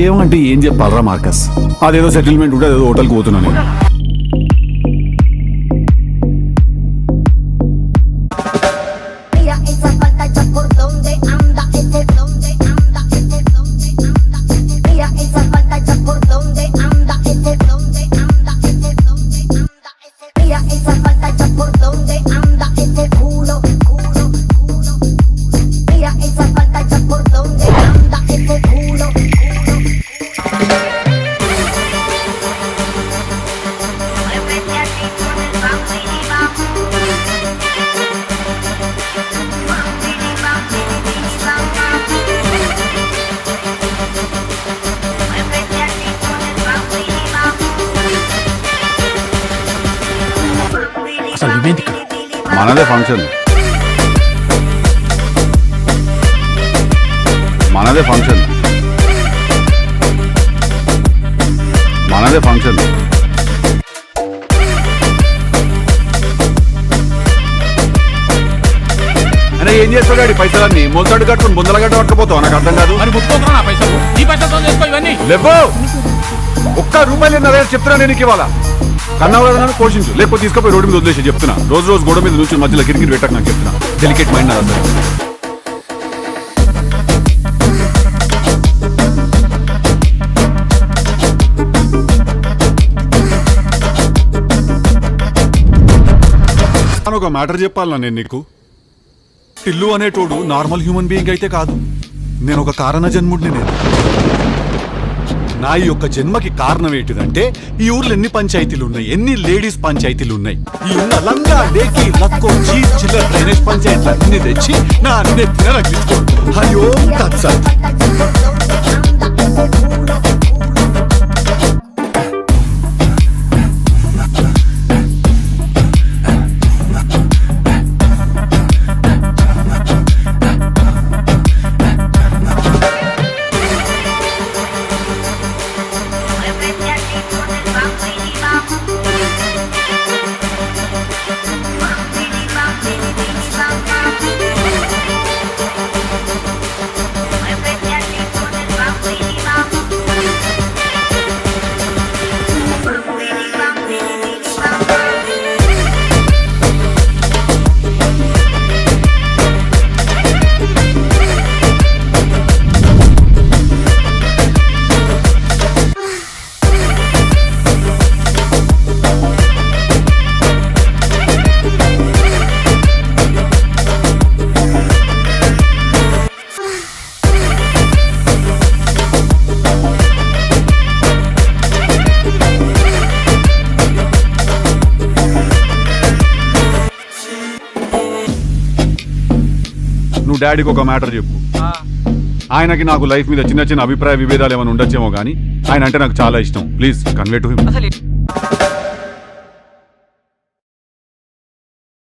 ఏమంటే ఏం చెప్పాలరా మార్కస్, అదేదో సెటిల్మెంట్ ఉంటే అదేదో హోటల్కి పోతున్నాను. మనదే ఫంక్షన్, మనదే ఫంక్షన్, మనదే ఫంక్షన్. అరే ఏం చేస్తాడు డాడీ పైసలన్నీ మొదటి కట్టుకుని బుందలగడ్డ పట్టుకుపోతావు, నాకు అర్థం కాదు. మరి ముట్టుకోకుండా నా పైసలు ఈ పైసలతో చేసుకో ఇవన్నీ. లేవు ₹1 చెప్తున్నా నేను ఇవ్వాలా. కన్నవరదనని పోషించు, లేకపోతే తీసుకుపోయి రోడ్డు మీద వదిలేసి చెప్తున్నా. రోజు రోజు గోడ మీద నుంచి మధ్యలో కిరికిరి పెట్టక నాకు చెప్తున్నా. డెలికేట్ మైండ్ నా అసలు. ఒక మ్యాటర్ చెప్పాలన్నా నేను నీకు. టిల్లు అనేటోడు నార్మల్ హ్యూమన్ బీయింగ్ అయితే కాదు, నేను ఒక కారణ జన్ముడిని. నేను నా ఈ యొక్క జన్మకి కారణం ఏంటిదంటే ఈ ఊర్లో ఎన్ని పంచాయతీలు ఉన్నాయి, ఎన్ని లేడీస్ పంచాయతీలు ఉన్నాయి. ఈ ఉన్న లంగా లేకి లక్కో చీప్ చిల్లర్ డ్రైనేజ్ పంచాయతీలు అన్ని తెచ్చి నా అన్ని తినరగిస్తూ అయ్యో తత్సత్. నువ్వు డాడీకి ఒక మ్యాటర్ చెప్పు. ఆయనకి నాకు లైఫ్ మీద చిన్న చిన్న అభిప్రాయ విభేదాలు ఏమైనా ఉండొచ్చేమో కానీ ఆయన అంటే నాకు చాలా ఇష్టం. Please convey to him.